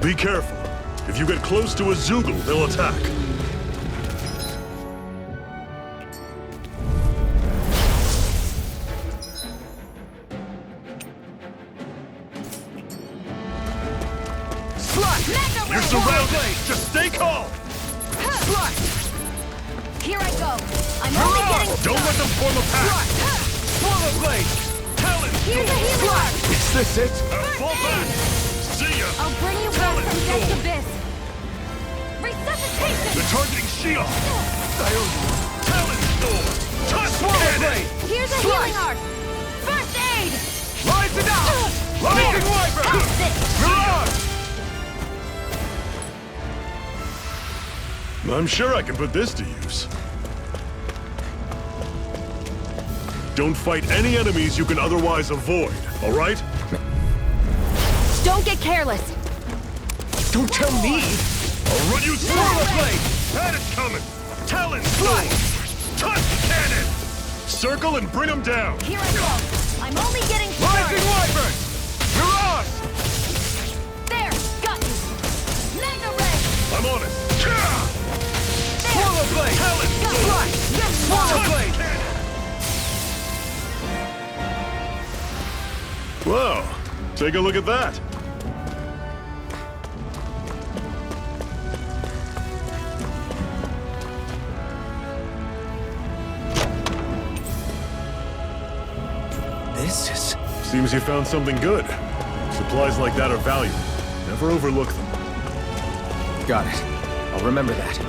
Be careful. If you get close to a Zoogle, they'll attack. You're surrounded! Just stay calm! Here I go! I'm only getting... Don't let them form a pack! Swallow blade! Talon! Here's a healing arc! Is this it? Fall back! See ya! I'll bring you back from Death's Abyss! Resuscitation! They're targeting Shion! Talon Sword! Touch Swallow cannon! blade! Here's a healing arc! First aid! Rising up! Rising Wyvern! That's it! Mirage! I'm sure I can put this to use. Don't fight any enemies you can otherwise avoid, all right? Don't get careless! Don't tell me! I'll run you through! Swallow blade! That is coming! Talon Sword! Touch cannon! Circle and bring them down! Here I go! I'm only getting Rising started! Wyvern! Mirage! There! Got you! Mega Ray! I'm on it! Swallow blade! Talon Sword! Swallow blade! Whoa! Take a look at that! This is... Seems you found something good. Supplies like that are valuable. Never overlook them. Got it. I'll remember that.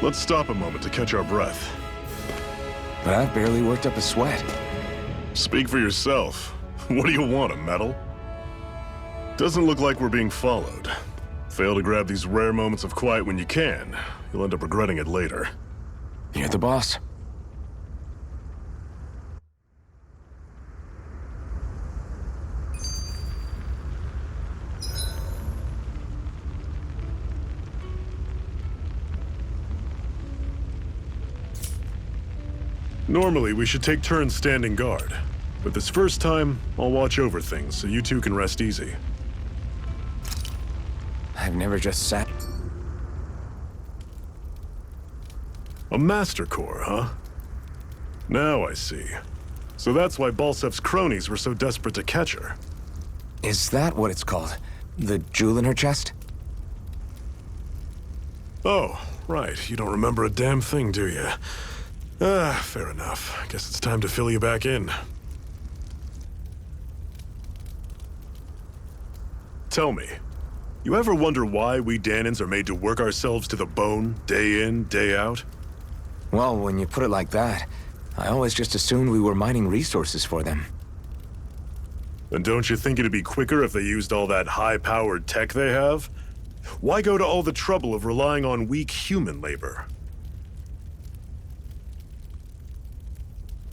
Let's stop a moment to catch our breath. But I've barely worked up a sweat. Speak for yourself. What do you want, a medal? Doesn't look like we're being followed. Fail to grab these rare moments of quiet when you can. You'll end up regretting it later. You're the boss. Normally, we should take turns standing guard. But this first time, I'll watch over things so you two can rest easy. I've never just sat... A Master Core, huh? Now I see. So that's why Balsef's cronies were so desperate to catch her. Is that what it's called? The jewel in her chest? Oh, right. You don't remember a damn thing, do you? Fair enough. Guess it's time to fill you back in. Tell me, you ever wonder why we Dahnans are made to work ourselves to the bone, day in, day out? Well, when you put it like that, I always just assumed we were mining resources for them. And don't you think it'd be quicker if they used all that high-powered tech they have? Why go to all the trouble of relying on weak human labor?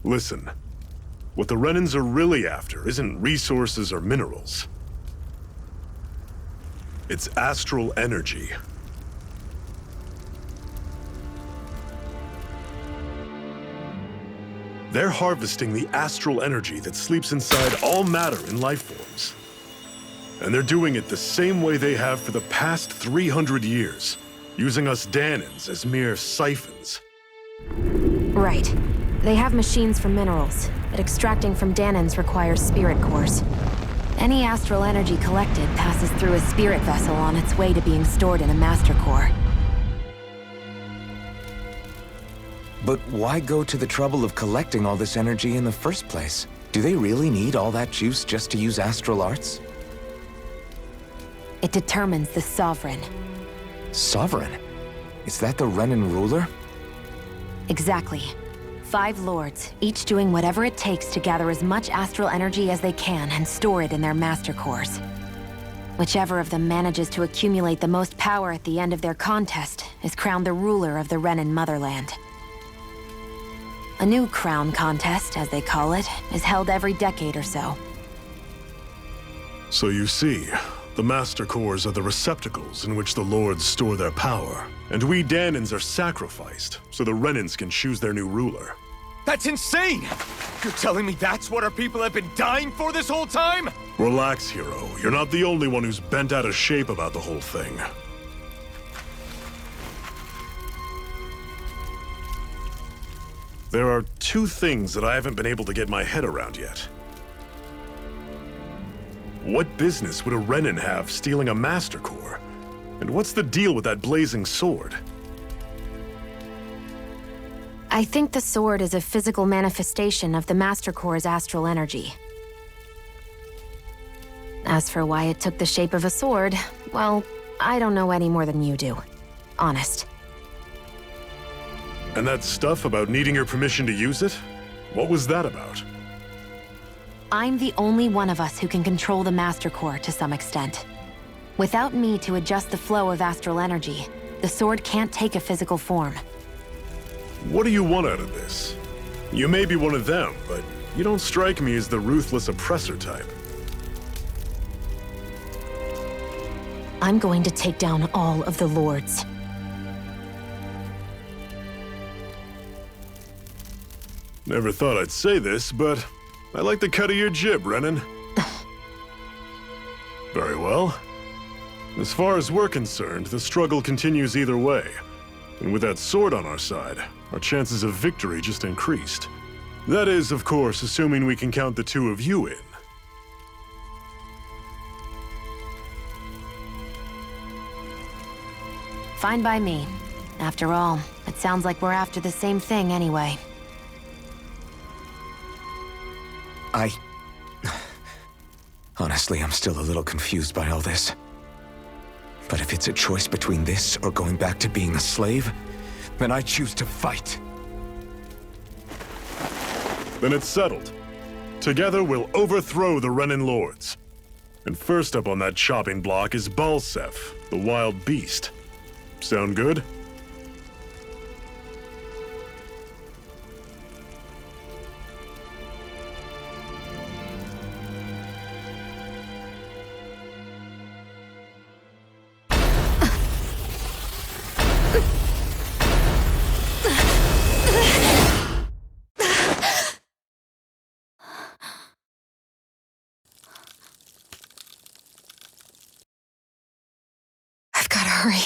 Listen, what the Renans are really after isn't resources or minerals. It's astral energy. They're harvesting the astral energy that sleeps inside all matter in life forms. And they're doing it the same way they have for the past 300 years, using us Dahnans as mere siphons. Right. They have machines for minerals, but extracting from Dahnans requires spirit cores. Any astral energy collected passes through a spirit vessel on its way to being stored in a master core. But why go to the trouble of collecting all this energy in the first place? Do they really need all that juice just to use astral arts? It determines the Sovereign. Sovereign? Is that the Renan ruler? Exactly. 5 lords, each doing whatever it takes to gather as much astral energy as they can and store it in their master cores. Whichever of them manages to accumulate the most power at the end of their contest is crowned the ruler of the Renan motherland. A new crown contest, as they call it, is held every decade or so. So you see, the Master Cores are the receptacles in which the Lords store their power. And we Dahnans are sacrificed, so the Renans can choose their new ruler. That's insane! You're telling me that's what our people have been dying for this whole time? Relax, hero. You're not the only one who's bent out of shape about the whole thing. There are two things that I haven't been able to get my head around yet. What business would a Renin have stealing a Master Core? And what's the deal with that blazing sword? I think the sword is a physical manifestation of the Master Core's astral energy. As for why it took the shape of a sword, well, I don't know any more than you do. Honest. And that stuff about needing your permission to use it? What was that about? I'm the only one of us who can control the Master Core to some extent. Without me to adjust the flow of astral energy, the sword can't take a physical form. What do you want out of this? You may be one of them, but you don't strike me as the ruthless oppressor type. I'm going to take down all of the Lords. Never thought I'd say this, but I like the cut of your jib, Renin. Very well. As far as we're concerned, the struggle continues either way. And with that sword on our side, our chances of victory just increased. That is, of course, assuming we can count the two of you in. Fine by me. After all, it sounds like we're after the same thing anyway. Honestly, I'm still a little confused by all this. But if it's a choice between this or going back to being a slave, then I choose to fight. Then it's settled. Together, we'll overthrow the Renin Lords. And first up on that chopping block is Balseph, the wild beast. Sound good? I've gotta hurry.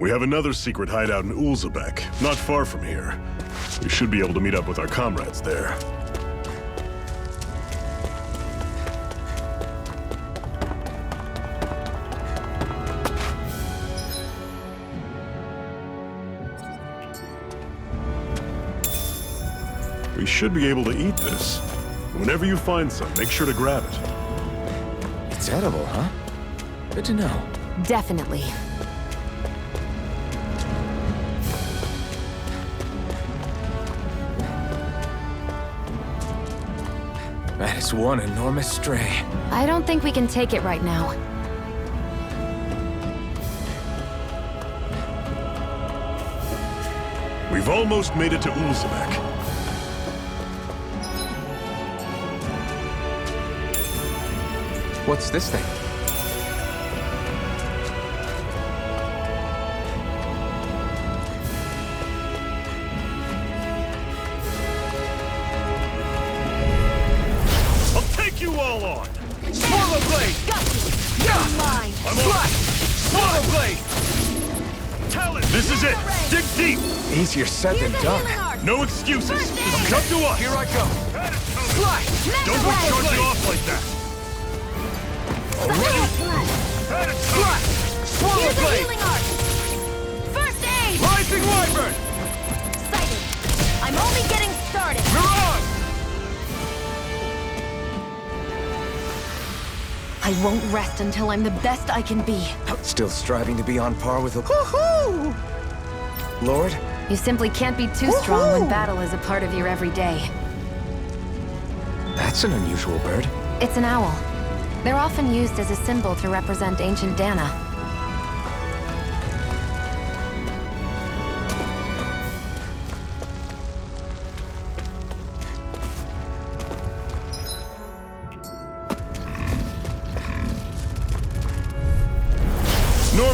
We have another secret hideout in Ulzebek, not far from here. We should be able to meet up with our comrades there. We should be able to eat this. Whenever you find some, make sure to grab it. It's edible, huh? Good to know. Definitely. That is one enormous stray. I don't think we can take it right now. We've almost made it to Ulzebek. What's this thing? I'll take you all on! Swallow blade! Got you! You're mine! I'm on! Swallow blade! Talon! This is it! Dig deep! Easier said than done. No excuses! Come to us! Here I go. Slash! Don't go charging off like that! Already Slash! Swallow Here's a blade! healing art! First aid! Rising Wyvern! Excited! I'm only getting started! Mirage! I won't rest until I'm the best I can be. Still striving to be on par with a... Woohoo! Lord? You simply can't be too strong when battle is a part of your everyday. That's an unusual bird. It's an owl. They're often used as a symbol to represent ancient Dana.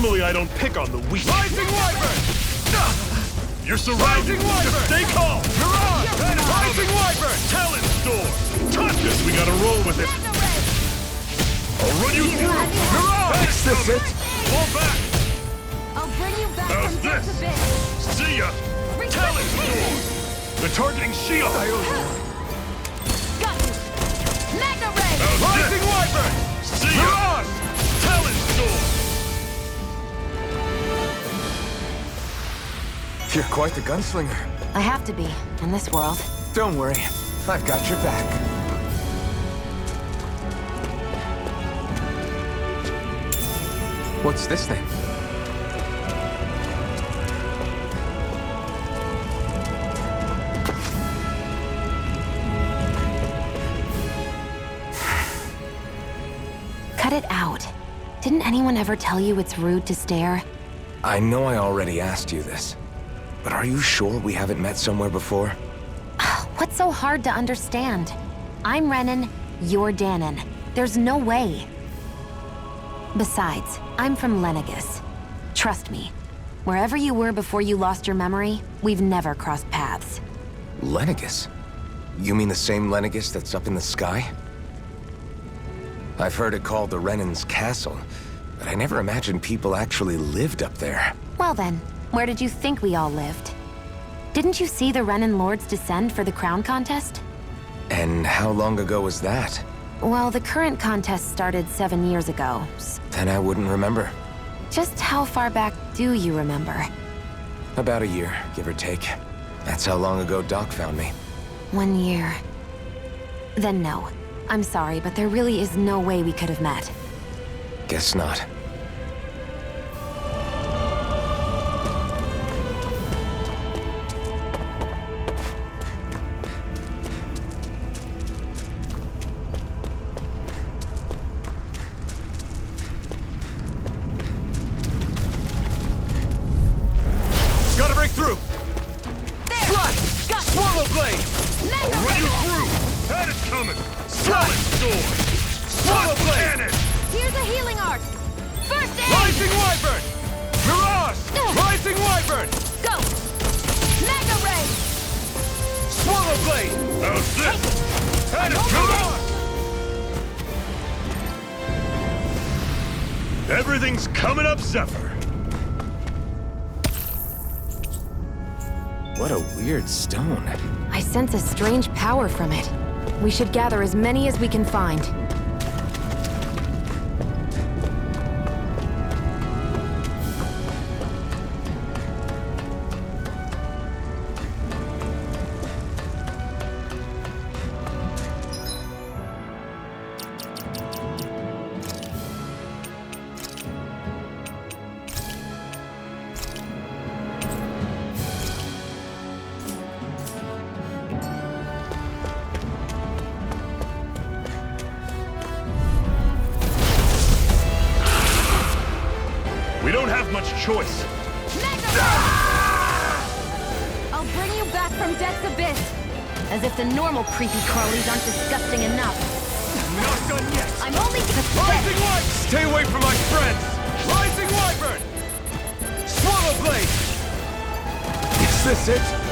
Normally I don't pick on the weak. Rising Wyvern! You're surrounded. Rising Wyvern! Just stay calm. Mirage! Rising Wyvern! Talon Storm. Touch this. We gotta roll with it. I'll run you through. Mirage! Is this it? Fall back. I'll bring you back How's from death this? to bit. See ya. Talon Storm. They're targeting Shield. Got you. Magna Ray! How's Rising this? Wyvern! See ya. Mirage! Talon Storm. You're quite the gunslinger. I have to be, in this world. Don't worry, I've got your back. What's this thing? Cut it out. Didn't anyone ever tell you it's rude to stare? I know I already asked you this, but are you sure we haven't met somewhere before? What's so hard to understand? I'm Renan, you're Danon. There's no way. Besides, I'm from Lenegis. Trust me, wherever you were before you lost your memory, we've never crossed paths. Lenegis? You mean the same Lenegis that's up in the sky? I've heard it called the Renan's Castle, but I never imagined people actually lived up there. Well then, where did you think we all lived? Didn't you see the Renan Lords descend for the crown contest? And how long ago was that? Well, the current contest started 7 years ago. Then I wouldn't remember. Just how far back do you remember? About a year, give or take. That's how long ago Doc found me. 1 year. Then no. I'm sorry, but there really is no way we could have met. Guess not. Gotta break through! Fly! Swallow Blade! I'll run you through. That is coming. Fly! Talon Storm. Swallow Blade! Cannon. Here's a healing arc! First aid! Rising Wyvern! Mirage! Rising Wyvern! Go! Magna Ray! Swallow Blade! How's this? That is coming. Everything's coming up, Zephyr. What a weird stone. I sense a strange power from it. We should gather as many as we can find. We don't have much choice. I'll bring you back from death's abyss! As if the normal creepy crawlies aren't disgusting enough. Not done yet! I'm only pathetic! Rising Wyvern! Stay away from my friends! Rising Wyvern! Swallow Blade! Is this it?